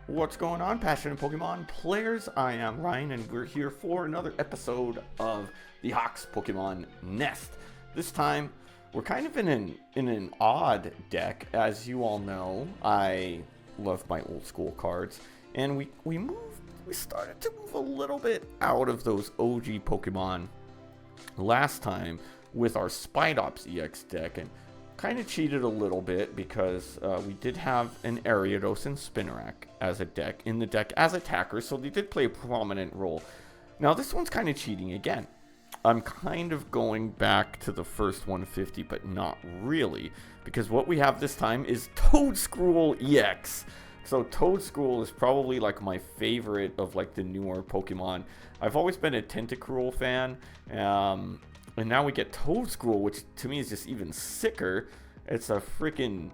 What's going on, passionate Pokemon players? I am Ryan, and we're here for another episode of the Hawks Pokemon Nest. This time, we're kind of in an odd deck. As you all know, I love my old school cards, and we started to move a little bit out of those OG Pokemon last time with our Spidops EX deck, and kind of cheated a little bit because we did have an Ariados and Spinarak as a deck in the deck as attackers, so they did play a prominent role. Now this one's kind of cheating again. I'm kind of going back to the first 150, but not really, because what we have this time is Toedscruel EX. So Toedscool is probably like my favorite of like the newer Pokemon. I've always been a Tentacruel fan, and now we get Toedscool, which to me is just even sicker. It's a freaking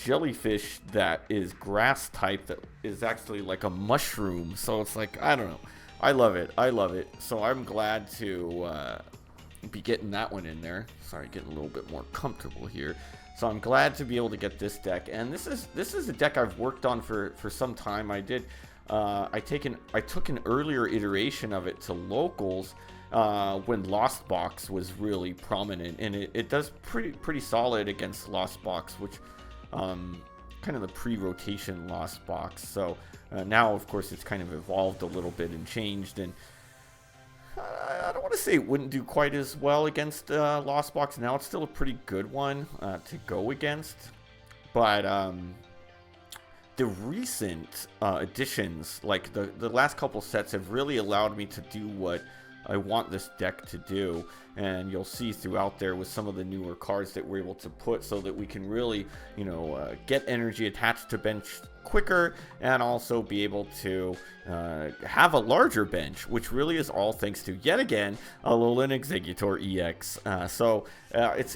jellyfish that is grass type that is actually like a mushroom. So it's like, I don't know. I love it. I love it. So I'm glad to be getting that one in there. Sorry, getting a little bit more comfortable here. So I'm glad to be able to get this deck. And this is a deck I've worked on for some time. I took an earlier iteration of it to locals when Lost Box was really prominent, and it does pretty solid against Lost Box, which kind of the pre-rotation Lost Box. So now of course it's kind of evolved a little bit and changed, and I don't want to say it wouldn't do quite as well against Lost Box. Now it's still a pretty good one to go against, but the recent additions, like the last couple sets, have really allowed me to do what I want this deck to do, and you'll see throughout there with some of the newer cards that we're able to put, so that we can really, get energy attached to bench quicker, and also be able to have a larger bench, which really is all thanks to, yet again, Alolan Exeggutor EX.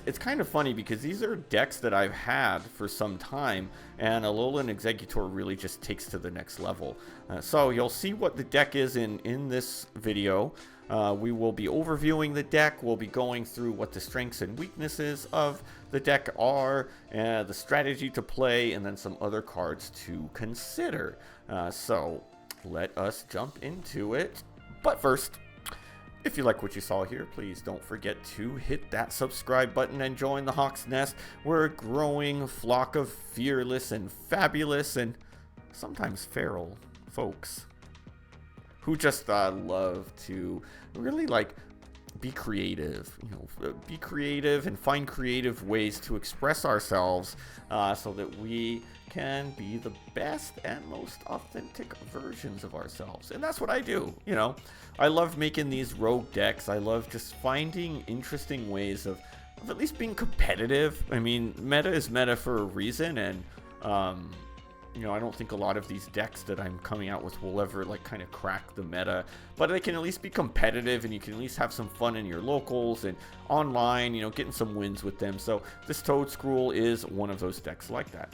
It's kind of funny because these are decks that I've had for some time, and Alolan Exeggutor really just takes to the next level. So you'll see what the deck is in this video. We will be overviewing the deck. We'll be going through what the strengths and weaknesses of the deck are, the strategy to play, and then some other cards to consider. So let us jump into it. But first, if you like what you saw here, please don't forget to hit that subscribe button and join the Hawk's Nest. We're a growing flock of fearless and fabulous and sometimes feral folks who just love to really be creative, be creative and find creative ways to express ourselves so that we can be the best and most authentic versions of ourselves. And that's what I do. I love making these rogue decks. I love just finding interesting ways of at least being competitive. I mean, meta is meta for a reason, and I don't think a lot of these decks that I'm coming out with will ever kind of crack the meta, but they can at least be competitive, and you can at least have some fun in your locals and online, getting some wins with them. So this Toedscruel is one of those decks like that.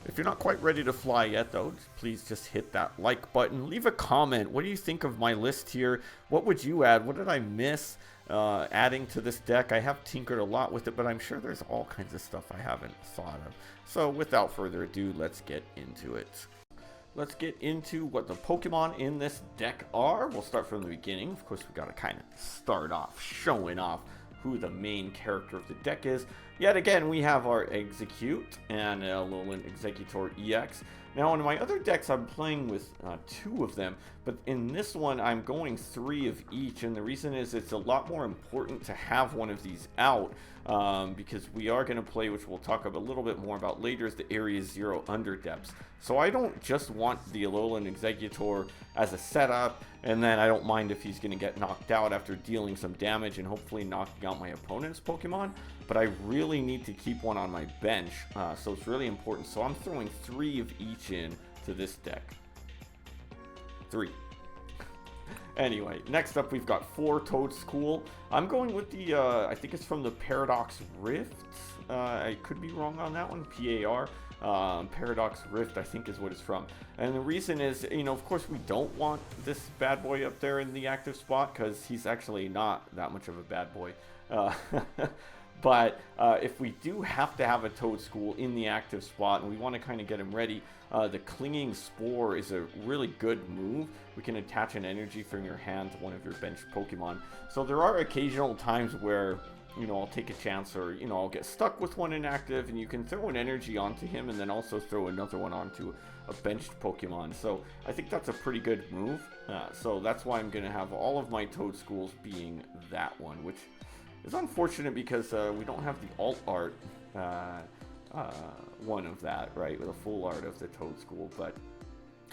If you're not quite ready to fly yet, though, please just hit that like button. Leave a comment. What do you think of my list here? What would you add? What did I miss adding to this deck? I have tinkered a lot with it, but I'm sure there's all kinds of stuff I haven't thought of. So without further ado, let's get into it. Let's get into what the Pokemon in this deck are. We'll start from the beginning. Of course, we got to kind of start off showing off who the main character of the deck is. Yet again, we have our Exeggcute and Alolan Exeggutor EX. Now, in my other decks, I'm playing with two of them, but in this one, I'm going three of each, and the reason is it's a lot more important to have one of these out, because we are going to play, which we'll talk a little bit more about later, is the Area 0 Underdepths. So I don't just want the Alolan Exeggutor as a setup, and then I don't mind if he's going to get knocked out after dealing some damage and hopefully knocking out my opponent's Pokemon, but I really need to keep one on my bench, so it's really important. So I'm throwing three of each in to this deck. Three. Anyway, next up we've got 4 Toedscool. I'm going with the, I think it's from the Paradox Rift. I could be wrong on that one, PAR. Paradox Rift, I think, is what it's from. And the reason is, of course we don't want this bad boy up there in the active spot, because he's actually not that much of a bad boy. But if we do have to have a Toedscool in the active spot and we want to kind of get him ready, the Clinging Spore is a really good move. We can attach an energy from your hand to one of your bench Pokemon. So there are occasional times where, you know, I'll take a chance, or, you know, I'll get stuck with one inactive, and you can throw an energy onto him and then also throw another one onto a benched Pokemon. So I think that's a pretty good move. So that's why I'm going to have all of my Toedschools being that one, which is unfortunate because we don't have the alt art one of that, right, with a full art of the Toedscool, but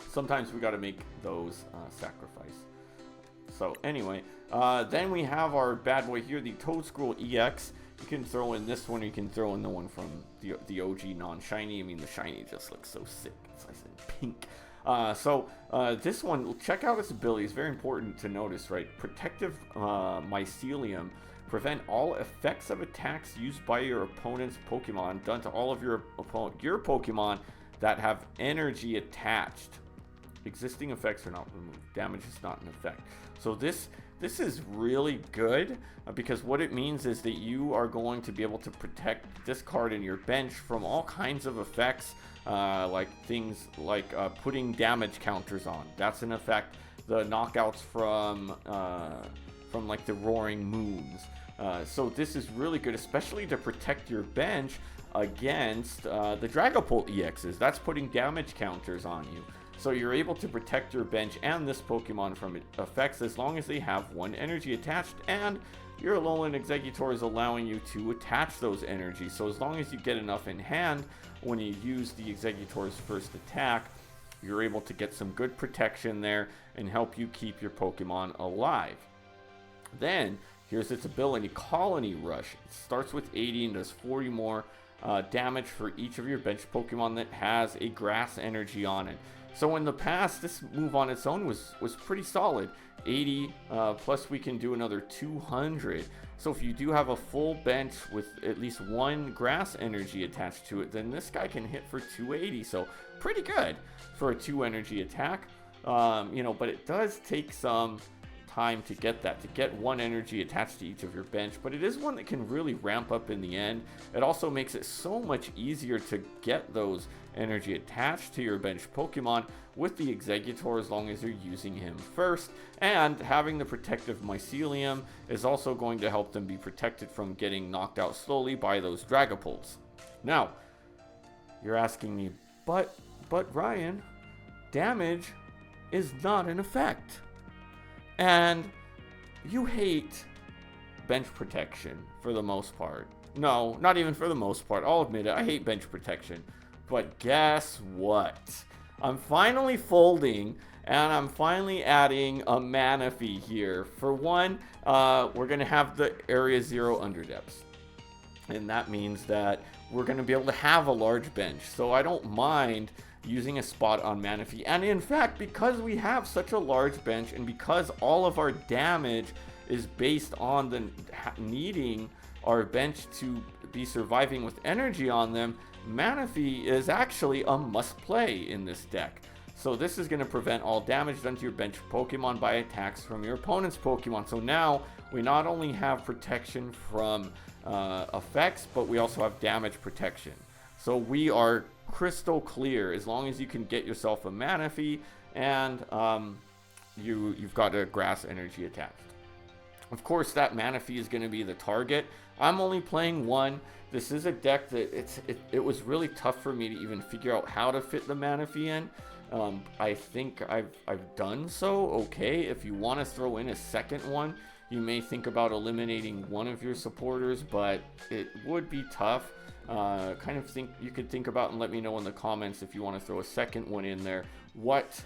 sometimes we got to make those sacrifice. So anyway, then we have our bad boy here, the Toedscruel EX. You can throw in this one, or you can throw in the one from the OG non-shiny. I mean, the shiny just looks so sick. It's nice and pink. This one, check out its ability. It's very important to notice, right? Protective Mycelium. Prevent all effects of attacks used by your opponent's Pokemon done to all of your Pokemon that have energy attached. Existing effects are not removed. Damage is not an effect. So this is really good because what it means is that you are going to be able to protect this card in your bench from all kinds of effects, like things like putting damage counters on. That's an effect. The knockouts from like the Roaring Moons. So this is really good, especially to protect your bench against the Dragapult EXs. That's putting damage counters on you. So you're able to protect your bench and this Pokemon from effects as long as they have one energy attached, and your Alolan Exeggutor is allowing you to attach those energies. So as long as you get enough in hand when you use the Exeggutor's first attack, you're able to get some good protection there and help you keep your Pokemon alive. Then here's its ability, Colony Rush. It starts with 80 and does 40 more damage for each of your bench Pokemon that has a grass energy on it. So in the past, this move on its own was pretty solid. 80 plus we can do another 200. So if you do have a full bench with at least one grass energy attached to it, then this guy can hit for 280. So pretty good for a 2 energy attack. You know, but it does take some time to get that, to get one energy attached to each of your bench, but it is one that can really ramp up in the end. It also makes it so much easier to get those energy attached to your bench Pokemon with the Exeggutor as long as you're using him first, and having the protective Mycelium is also going to help them be protected from getting knocked out slowly by those Dragapults. Now, you're asking me, but Ryan, damage is not an effect. And you hate bench protection for the most part. No, not even for the most part. I'll admit it. I hate bench protection. But guess what? I'm finally folding, and I'm finally adding a Manaphy here. For one, we're going to have the Area 0 Underdepths. And that means that we're going to be able to have a large bench. So I don't mind using a spot on Manaphy. And in fact, because we have such a large bench, and because all of our damage is based on the needing our bench to be surviving with energy on them, Manaphy is actually a must play in this deck. So this is going to prevent all damage done to your bench Pokemon by attacks from your opponent's Pokemon. So now we not only have protection from effects, but we also have damage protection. So we are crystal clear as long as you can get yourself a Manaphy and you've got a grass energy attached. Of course, that Manaphy is going to be the target. I'm only playing one. This is a deck that it was really tough for me to even figure out how to fit the Manaphy in. I think I've done so okay. If you want to throw in a second one, you may think about eliminating one of your supporters, but it would be tough. You could think about and let me know in the comments if you want to throw a second one in there. What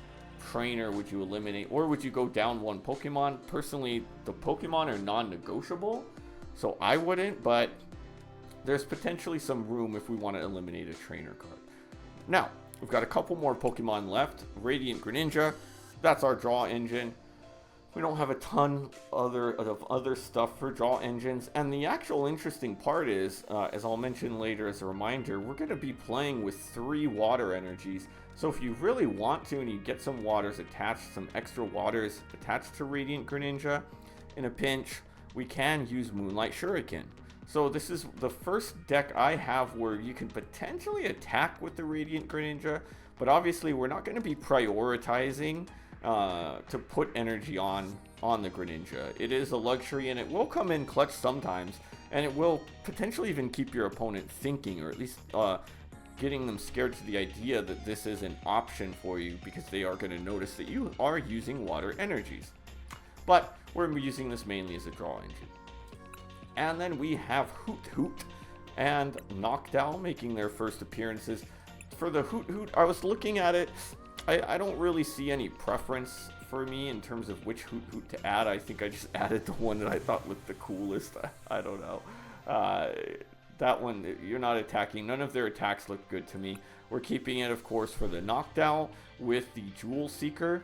trainer would you eliminate, or would you go down one Pokemon? Personally, the Pokemon are non-negotiable, so I wouldn't, but there's potentially some room if we want to eliminate a trainer card. Now, we've got a couple more Pokemon left. Radian Greninja, that's our draw engine. We don't have a ton of other stuff for draw engines, and the actual interesting part is, as I'll mention later as a reminder, we're going to be playing with 3 water energies. So if you really want to and you get some waters attached, some extra waters attached to Radiant Greninja, in a pinch, we can use Moonlight Shuriken. So this is the first deck I have where you can potentially attack with the Radiant Greninja, but obviously we're not going to be prioritizing to put energy on the Greninja. It is a luxury, and it will come in clutch sometimes, and it will potentially even keep your opponent thinking, or at least getting them scared to the idea that this is an option for you, because they are going to notice that you are using water energies. But we're using this mainly as a draw engine. And then we have Hoothoot and Noctowl making their first appearances. For the Hoothoot, I was looking at it. I don't really see any preference for me in terms of which Hoothoot to add. I think I just added the one that I thought looked the coolest. I don't know. That one, you're not attacking. None of their attacks look good to me. We're keeping it, of course, for the Noctowl with the Jewel Seeker.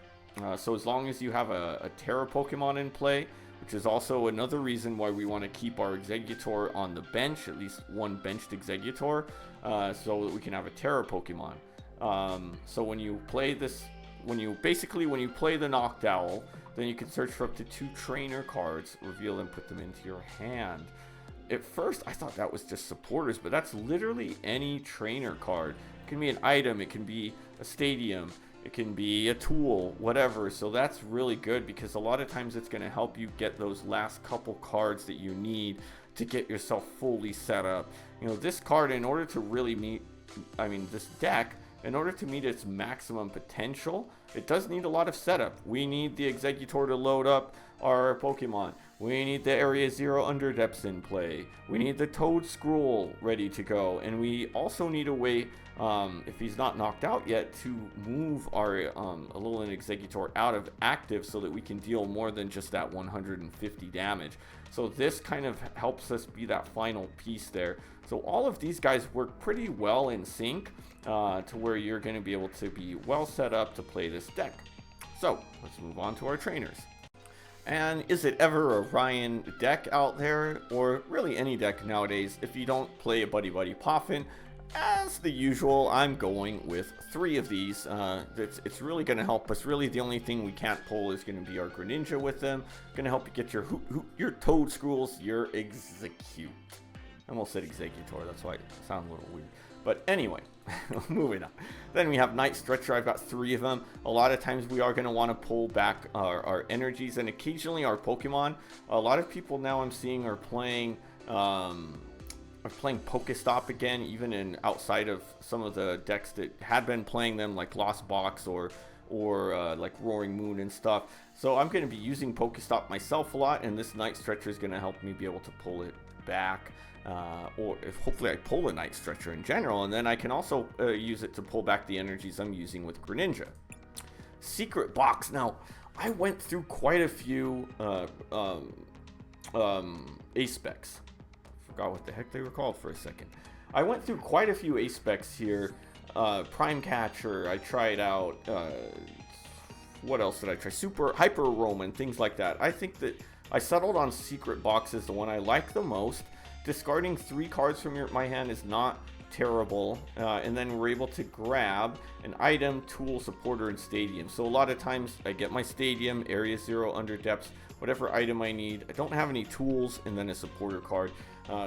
So as long as you have a Terra Pokemon in play, which is also another reason why we want to keep our Exeggutor on the bench, at least one benched Exeggutor, so that we can have a Terra Pokemon. So when you play this, when you play the Noctowl, then you can search for up to 2 trainer cards, reveal them, put them into your hand. At first, I thought that was just supporters, but that's literally any trainer card. It can be an item, it can be a stadium, it can be a tool, whatever. So that's really good, because a lot of times it's going to help you get those last couple cards that you need to get yourself fully set up. You know, this card, in order to really meet, this deck, in order to meet its maximum potential, it does need a lot of setup. We need the Exeggutor to load up our Pokemon. We need the Area 0 Underdepths in play. We need the Toedscruel ready to go. And we also need a way, if he's not knocked out yet, to move our Alolan Exeggutor out of active so that we can deal more than just that 150 damage. So this kind of helps us be that final piece there. So all of these guys work pretty well in sync to where you're going to be able to be well set up to play this deck. So let's move on to our trainers. And is it ever a Ryan deck out there, or really any deck nowadays, if you don't play a Buddy Buddy Poffin? As the usual, I'm going with 3 of these. It's really going to help us. Really, the only thing we can't pull is going to be our Greninja with them. Going to help you get your your Toedscools, your Exeggcute. I almost said Exeggutor, that's why it sounded a little weird. But anyway, moving on. Then we have Night Stretcher. I've got 3 of them. A lot of times we are going to want to pull back our energies, and occasionally our Pokemon. A lot of people now I'm seeing are playing Pokestop again, even in outside of some of the decks that had been playing them, like Lost Box or like Roaring Moon and stuff. So I'm going to be using Pokestop myself a lot, and this Night Stretcher is going to help me be able to pull it back. Or if hopefully I pull a Night Stretcher in general, and then I can also use it to pull back the energies I'm using with Greninja. Secret Box. Now, I went through quite a few A-Specs. Forgot what the heck they were called for a second. I went through quite a few A-Specs here. Prime Catcher, I tried out. What else did I try? Super Hyper Roman, things like that. I think that I settled on Secret Box as the one I like the most. Discarding 3 cards from my hand is not terrible, and then we're able to grab an item, tool, supporter, and stadium. So a lot of times I get my stadium, Area 0, Underdepths, whatever item I need. I don't have any tools, and then a supporter card.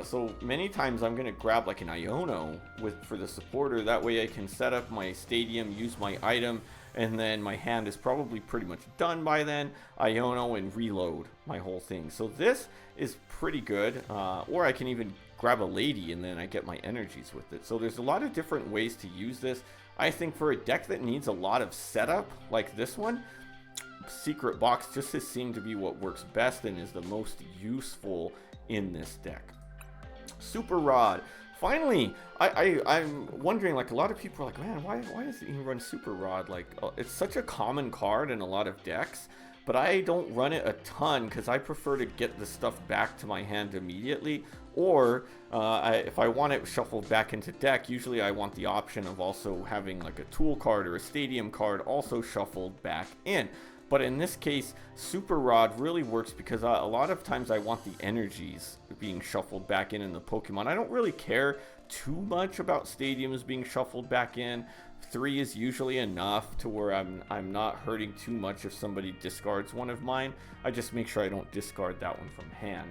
So many times I'm going to grab like an Iono for the supporter. That way I can set up my stadium, use my item, and then my hand is probably pretty much done by then. Iono and reload my whole thing. So this is pretty good. Or I can even grab a lady and then I get my energies with it. So there's a lot of different ways to use this. I think for a deck that needs a lot of setup like this one, Secret Box just has seemed to be what works best and is the most useful in this deck. Super Rod. Finally, I'm wondering, like, a lot of people are like, man, why does it even run Super Rod? Like, it's such a common card in a lot of decks, but I don't run it a ton because I prefer to get the stuff back to my hand immediately, or if I want it shuffled back into deck, usually I want the option of also having like a tool card or a stadium card also shuffled back in. But in this case, Super Rod really works because a lot of times I want the energies being shuffled back in the Pokemon. I don't really care too much about stadiums being shuffled back in. 3 is usually enough to where I'm not hurting too much if somebody discards one of mine. I just make sure I don't discard that one from hand.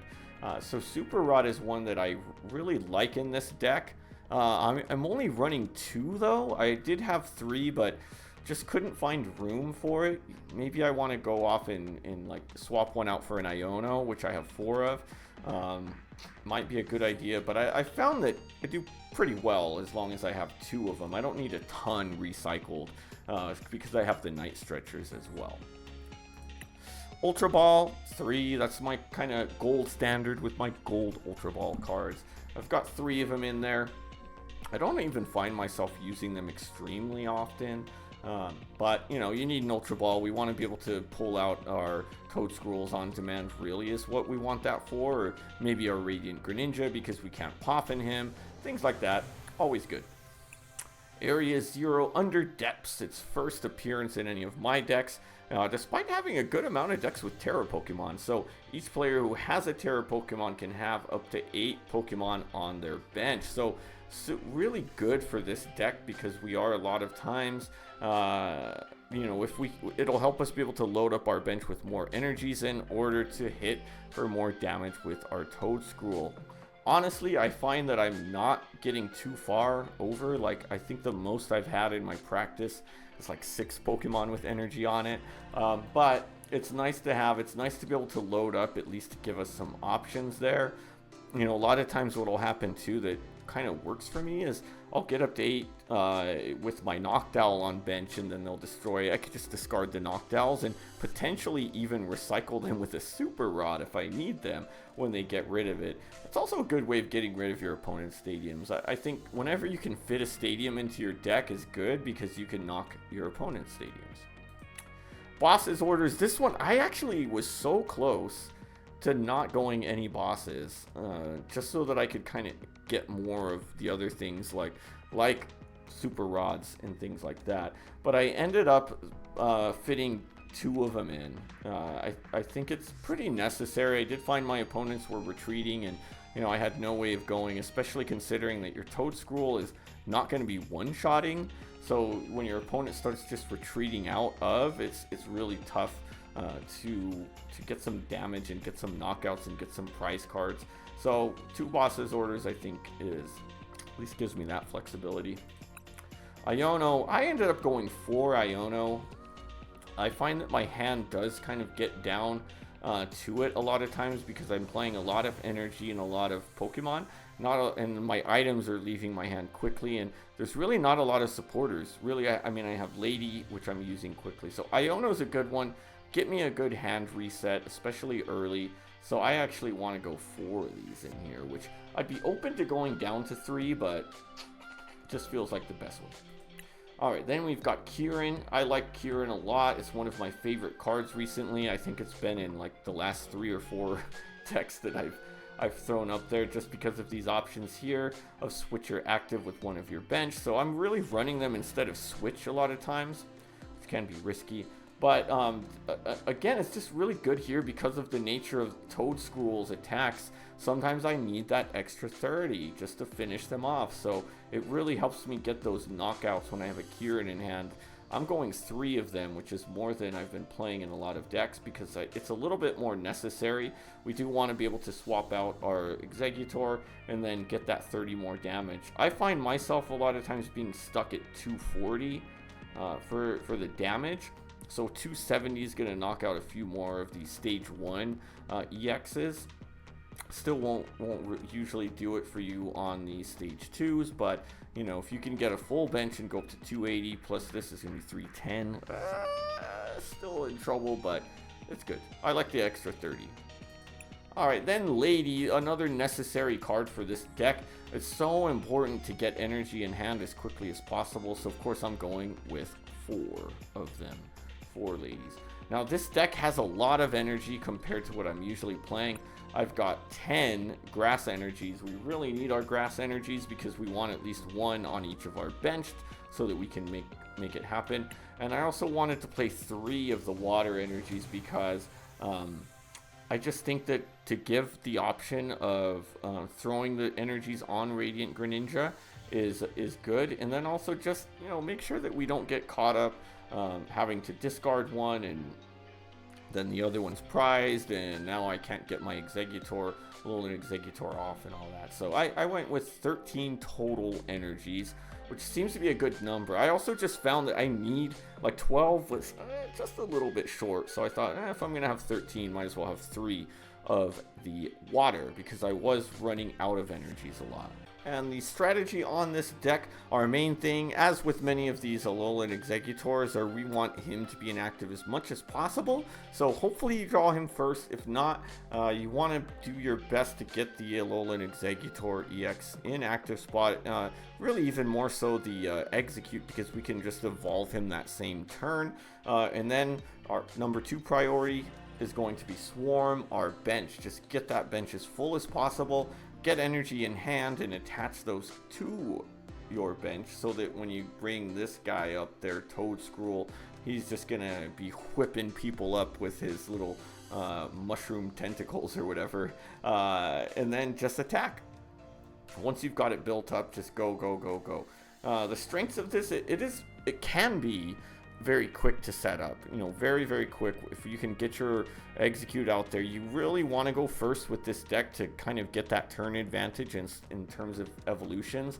So Super Rod is one that I really like in this deck. I'm only running 2 though. I did have 3, but just couldn't find room for it. Maybe I want to go off and like swap one out for an Iono, which I have 4 of. Might be a good idea, but I found that I do pretty well as long as I have 2 of them. I don't need a ton recycled because I have the Night Stretchers as well. Ultra Ball 3, that's my kind of gold standard with my gold Ultra Ball cards. I've got 3 of them in there. I don't even find myself using them extremely often, but you know, you need an Ultra Ball. We want to be able to pull out our Toedscruels on demand, really is what we want that for, or maybe our Radiant Greninja because we can't Poffin him, things like that. Always good. Area 0, Underdepths, its first appearance in any of my decks, despite having a good amount of decks with Terra Pokemon. So each player who has a Terra Pokemon can have up to 8 Pokemon on their bench. So really good for this deck because we are a lot of times, you know, it'll help us be able to load up our bench with more energies in order to hit for more damage with our Toedscruel. Honestly, I find that I'm not getting too far over. Like, I think the most I've had in my practice is like 6 Pokemon with energy on it. But it's nice to have. It's nice to be able to load up, at least to give us some options there. You know, a lot of times what will happen too that kind of works for me is I'll get up to 8 with my Noctowl on bench, and then they'll destroy. I could just discard the Noctowls and potentially even recycle them with a Super Rod if I need them when they get rid of it. It's also a good way of getting rid of your opponent's stadiums. I think whenever you can fit a stadium into your deck is good because you can knock your opponent's stadiums. Boss's orders. This one, I actually was so close to not going any bosses, just so that I could kind of get more of the other things like Super Rods and things like that. But I ended up fitting 2 of them in. I think it's pretty necessary. I did find my opponents were retreating, and you know, I had no way of going, especially considering that your Toedscruel is not going to be one-shotting. So when your opponent starts just retreating out of, it's really tough to get some damage and get some knockouts and get some prize cards. So 2 bosses orders, I think, is at least gives me that flexibility. Iono, I ended up going 4 Iono. I find that my hand does kind of get down to it a lot of times because I'm playing a lot of energy and a lot of Pokemon. And my items are leaving my hand quickly, and there's really not a lot of supporters. Really, I mean, I have Lady, which I'm using quickly. So Iono is a good one. Get me a good hand reset, especially early. So I actually want to go 4 of these in here, which I'd be open to going down to 3, but just feels like the best one. Alright, then we've got Kieran. I like Kieran a lot. It's one of my favorite cards recently. I think it's been in like the last 3 or 4 decks that I've thrown up there just because of these options here of Switcher active with one of your bench. So I'm really running them instead of Switch a lot of times, which can be risky. But again, it's just really good here because of the nature of Toedscruel's attacks. Sometimes I need that extra 30 just to finish them off. So it really helps me get those knockouts when I have a Kieran in hand. I'm going 3 of them, which is more than I've been playing in a lot of decks because it's a little bit more necessary. We do want to be able to swap out our Exeggutor and then get that 30 more damage. I find myself a lot of times being stuck at 240 for the damage. So 270 is going to knock out a few more of these stage 1 EXs. Still won't usually do it for you on the stage 2s, but you know, if you can get a full bench and go up to 280 plus this is going to be 310, still in trouble, but it's good. I like the extra 30. Alright, then Lady, another necessary card for this deck. It's so important to get energy in hand as quickly as possible, so of course I'm going with 4 of them. 4 ladies. Now this deck has a lot of energy compared to what I'm usually playing. I've got 10 grass energies. We really need our grass energies because we want at least 1 on each of our benched so that we can make it happen. And I also wanted to play 3 of the water energies because I just think that to give the option of throwing the energies on Radiant Greninja is good. And then also just, you know, make sure that we don't get caught up having to discard one and then the other one's prized, and now I can't get my Exeggutor, Alolan Exeggutor off and all that. So I went with 13 total energies, which seems to be a good number. I also just found that I need, like 12 was just a little bit short. So I thought, if I'm going to have 13, might as well have 3 of the water, because I was running out of energies a lot. And the strategy on this deck, our main thing, as with many of these Alolan Exeggutors, are we want him to be inactive as much as possible. So hopefully you draw him first. If not, you want to do your best to get the Alolan Exeggutor EX in active spot. Really even more so the Exeggcute, because we can just evolve him that same turn. And then our number 2 priority is going to be Swarm, our bench. Just get that bench as full as possible. Get energy in hand and attach those to your bench, so that when you bring this guy up there, Toedscruel, he's just gonna be whipping people up with his little mushroom tentacles or whatever, and then just attack. Once you've got it built up, just go, go, go, go. The strengths of this, it can be very quick to set up, very, very quick. If you can get your Exeggcute out there, you really want to go first with this deck to kind of get that turn advantage in terms of evolutions,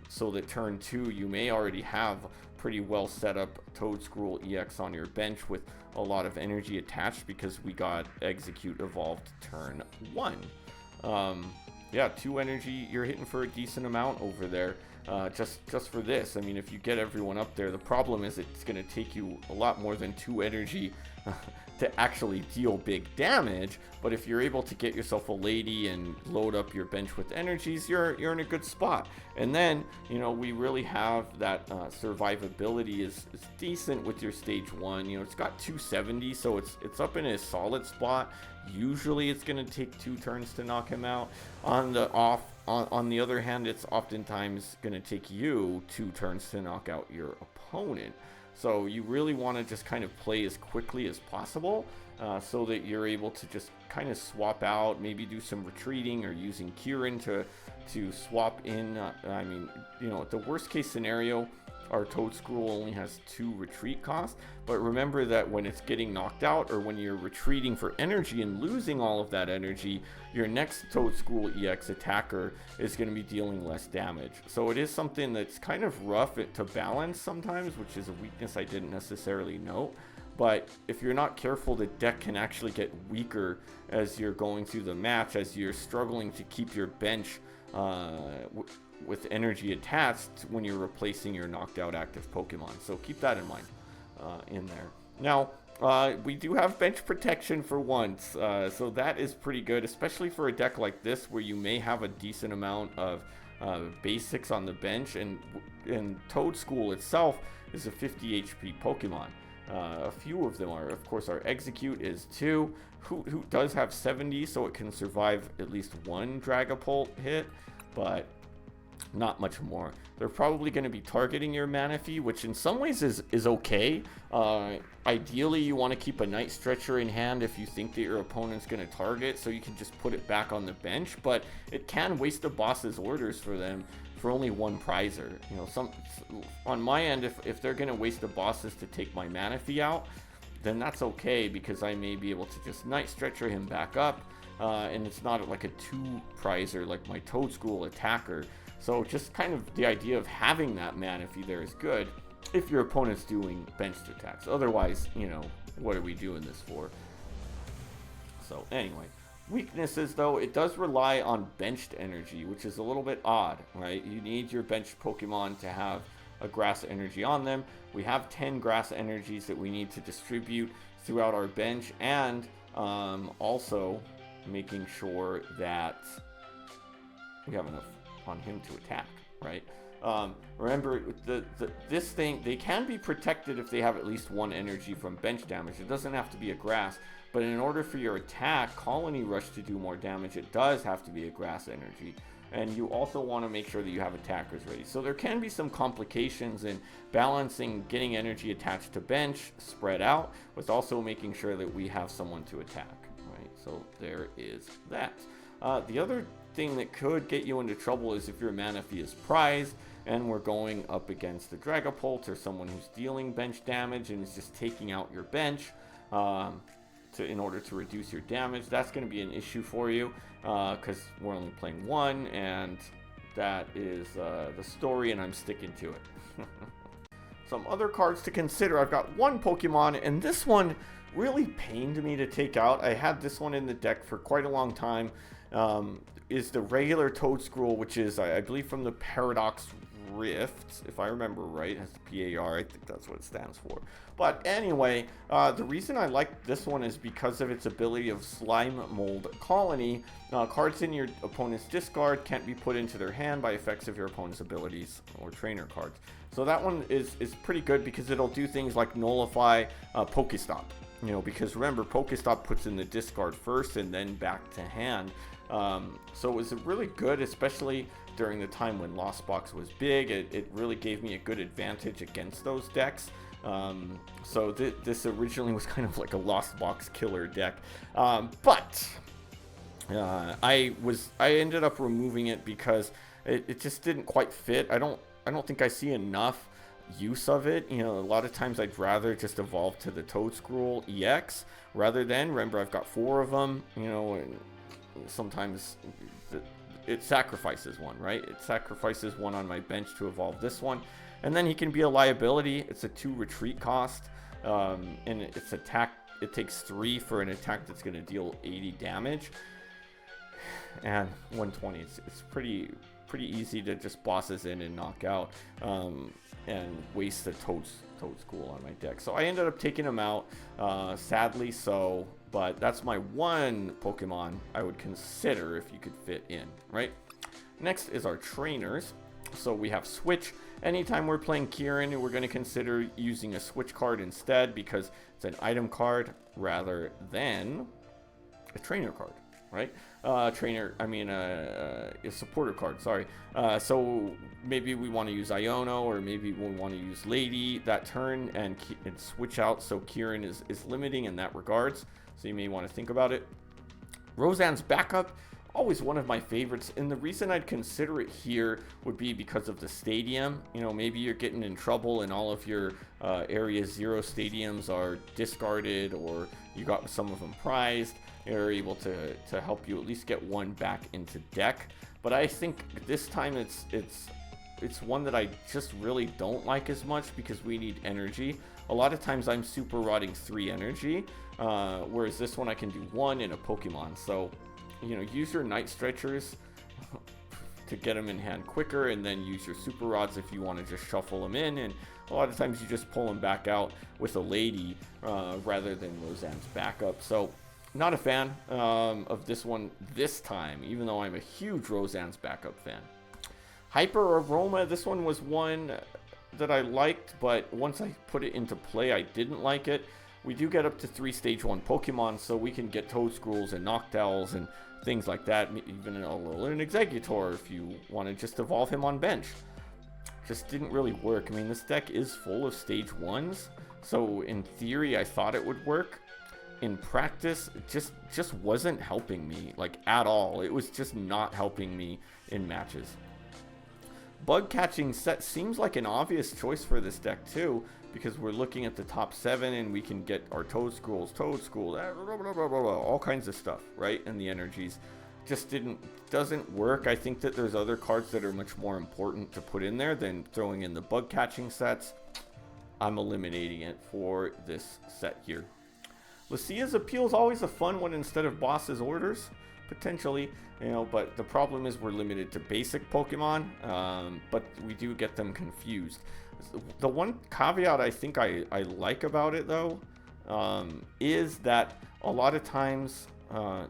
so that turn 2 you may already have pretty well set up Toedscruel EX on your bench with a lot of energy attached, because we got Exeggcute evolved turn 1. Yeah, 2 energy, you're hitting for a decent amount over there. Just for this. I mean, if you get everyone up there, the problem is it's going to take you a lot more than 2 energy to actually deal big damage. But if you're able to get yourself a lady and load up your bench with energies, you're in a good spot. And then, we really have that survivability is decent with your stage 1. It's got 270, so it's up in a solid spot. Usually it's going to take 2 turns to knock him out. On the other hand, it's oftentimes going to take you 2 turns to knock out your opponent. So you really want to just kind of play as quickly as possible, so that you're able to just kind of swap out, maybe do some retreating or using Kieran to swap in. I mean, the worst case scenario, our Toedscruel only has 2 retreat costs, but remember that when it's getting knocked out, or when you're retreating for energy and losing all of that energy, your next Toedscruel EX attacker is going to be dealing less damage. So it is something that's kind of rough to balance sometimes, which is a weakness I didn't necessarily note. But if you're not careful, the deck can actually get weaker as you're going through the match, as you're struggling to keep your bench with energy attached when you're replacing your knocked out active Pokemon. So keep that in mind in there. Now, we do have bench protection for once, so that is pretty good, especially for a deck like this where you may have a decent amount of basics on the bench, and Toedscool itself is a 50 HP Pokemon. A few of them are, of course, our Exeggcute is 2. Hoothoot does have 70, so it can survive at least 1 Dragapult hit, but not much more. They're probably going to be targeting your Manaphy, which in some ways is okay. Ideally, you want to keep a Night Stretcher in hand if you think that your opponent's going to target, so you can just put it back on the bench, but it can waste the boss's orders for them for only 1 prizer. On my end, if they're going to waste the bosses to take my Manaphy out, then that's okay, because I may be able to just Night Stretcher him back up, and it's not like a 2 prizer like my Toedscool attacker. So just kind of the idea of having that Manaphy there is good if your opponent's doing benched attacks. Otherwise, what are we doing this for? So anyway, weaknesses though, it does rely on benched energy, which is a little bit odd, right? You need your benched Pokemon to have a grass energy on them. We have 10 grass energies that we need to distribute throughout our bench, and also making sure that we have enough on him to attack, right? Remember, this thing, they can be protected if they have at least 1 energy from bench damage. It doesn't have to be a grass, but in order for your attack Colony Rush to do more damage, it does have to be a grass energy. And you also want to make sure that you have attackers ready. So there can be some complications in balancing getting energy attached to bench spread out with also making sure that we have someone to attack, right? So there is that. The other thing that could get you into trouble is if your Manaphy is prized and we're going up against a Dragapult or someone who's dealing bench damage and is just taking out your bench. in order to reduce your damage. That's going to be an issue for you because we're only playing one, and that is the story, and I'm sticking to it. Some other cards to consider. I've got one Pokemon, and this one really pained me to take out. I had this one in the deck for quite a long time. Is the regular Toedscruel, which is, I believe, from the Paradox Rift, if I remember right. It has the PAR. I think that's what it stands for. But anyway, the reason I like this one is because of its ability of Slime Mold Colony. Cards in your opponent's discard can't be put into their hand by effects of your opponent's abilities or trainer cards. So that one is pretty good because it'll do things like nullify Pokestop. You know, because remember, Pokestop puts in the discard first and then back to hand. So it was really good, especially during the time when Lost Box was big. It really gave me a good advantage against those decks. So this originally was kind of like a Lost Box killer deck. But I ended up removing it because it just didn't quite fit. I don't think I see enough use of it. You know, a lot of times I'd rather just evolve to the Toedscruel EX rather than, remember, I've got 4 of them, you know, and sometimes it sacrifices one, right? It sacrifices one on my bench to evolve this one, and then he can be a liability. It's a 2 retreat cost, and its attack, it takes 3 for an attack that's going to deal 80 damage, and 120. It's pretty easy to just bosses in and knock out, and waste the Toedscool on my deck. So I ended up taking him out, sadly so, but that's my one Pokemon I would consider if you could fit in, right? Next is our trainers. So we have Switch. Anytime we're playing Kieran, we're going to consider using a Switch card instead because it's an item card rather than a trainer card, right? A supporter card, sorry. So maybe we want to use Iono, or maybe we want to use Lady that turn and switch out, so Kieran is limiting in that regards. So you may want to think about it. Roseanne's backup, always one of my favorites, and the reason I'd consider it here would be because of the stadium. You know, maybe you're getting in trouble and all of your Area 0 stadiums are discarded, or you got some of them prized. They're able to help you at least get one back into deck. But I think this time it's one that I just really don't like as much because we need energy. A lot of times I'm super rotting 3 energy, whereas this one I can do 1 in a Pokemon. So, you know, use your Night Stretchers to get them in hand quicker, and then use your Super Rods if you want to just shuffle them in. And a lot of times you just pull them back out with a Lady rather than Roseanne's backup. So not a fan of this one this time, even though I'm a huge Roseanne's backup fan. Hyper Aroma, this one was one that I liked, but once I put it into play, I didn't like it. We do get up to 3 Stage 1 Pokemon, so we can get Toedscruels and Noctowls and things like that, even an Alolan Exeggutor if you want to just evolve him on bench. Just didn't really work. I mean, this deck is full of Stage 1s, so in theory I thought it would work. In practice, it just wasn't helping me, like, at all. It was just not helping me in matches. Bug catching set seems like an obvious choice for this deck too, because we're looking at the top 7 and we can get our Toedscruels, all kinds of stuff, right? And the energies just doesn't work. I think that there's other cards that are much more important to put in there than throwing in the bug catching sets. I'm eliminating it for this set here. Lucia's Appeal is always a fun one instead of Boss's Orders, potentially, you know, but the problem is we're limited to basic Pokemon, but we do get them confused. The one caveat I think I like about it, though, is that a lot of times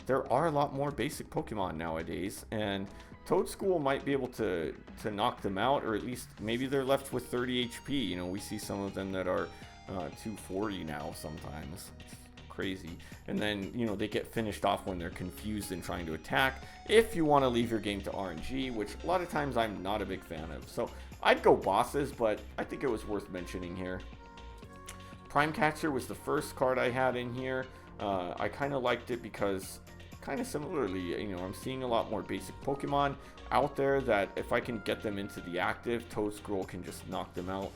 there are a lot more basic Pokemon nowadays, and Toedscool might be able to knock them out, or at least maybe they're left with 30 HP. You know, we see some of them that are 240 now sometimes. It's crazy. And then, you know, they get finished off when they're confused and trying to attack, if you want to leave your game to RNG, which a lot of times I'm not a big fan of. So I'd go bosses, but I think it was worth mentioning here. Prime Catcher was the first card I had in here. I kind of liked it because, kind of similarly, you know, I'm seeing a lot more basic Pokemon out there that if I can get them into the active, Toedscruel can just knock them out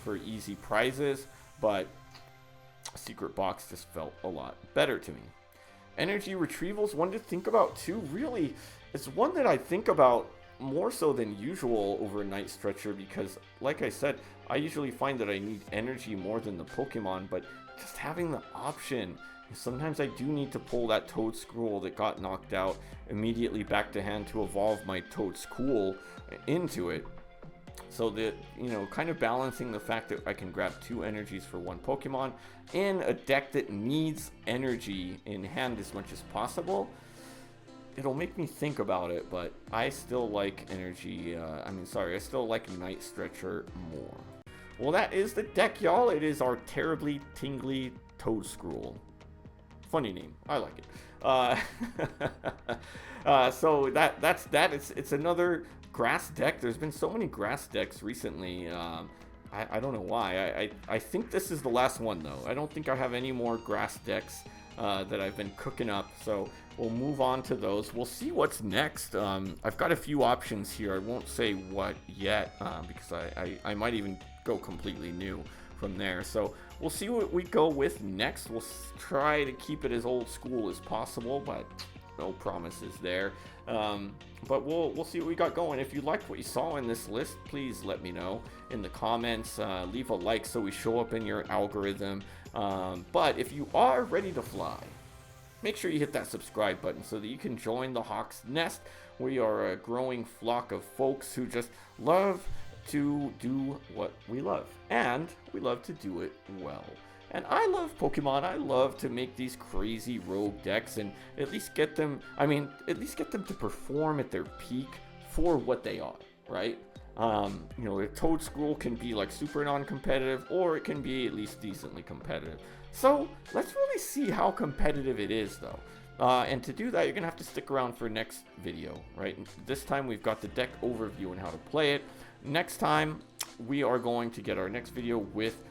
for easy prizes. But Secret Box just felt a lot better to me. Energy retrievals, one to think about too. Really, it's one that I think about more so than usual over a night stretcher because, like I said, I usually find that I need energy more than the Pokemon, but just having the option, sometimes I do need to pull that Toedscruel that got knocked out immediately back to hand to evolve my Toedscool into it. So that, you know, kind of balancing the fact that I can grab 2 energies for 1 Pokemon in a deck that needs energy in hand as much as possible. It'll make me think about it, but I still like energy, I still like Night Stretcher more. Well, that is the deck, y'all. It is our terribly tingly Toedscruel. Funny name. I like it. So that's that. It's another grass deck. There's been so many grass decks recently. I don't know why. I think this is the last one, though. I don't think I have any more grass decks that I've been cooking up. So we'll move on to those. We'll see what's next. I've got a few options here. I won't say what yet because I might even go completely new from there. So we'll see what we go with next. We'll try to keep it as old school as possible, but no promises there. But we'll see what we got going. If you liked what you saw in this list, please let me know in the comments. Leave a like so we show up in your algorithm. But if you are ready to fly, make sure you hit that subscribe button so that you can join the Hawk's Nest. We are a growing flock of folks who just love to do what we love, and we love to do it well. And I love Pokemon. I love to make these crazy rogue decks and at least get them, to perform at their peak for what they are, right? You know, a Toedscool can be like super non-competitive, or it can be at least decently competitive. So let's really see how competitive it is, though. And to do that, you're gonna have to stick around for next video, right? This time we've got the deck overview and how to play it. Next time we are going to get our next video with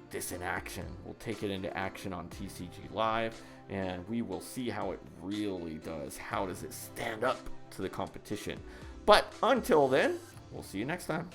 this in action. We'll take it into action on TCG Live, and we will see how it really does. How does it stand up to the competition? But until then, we'll see you next time.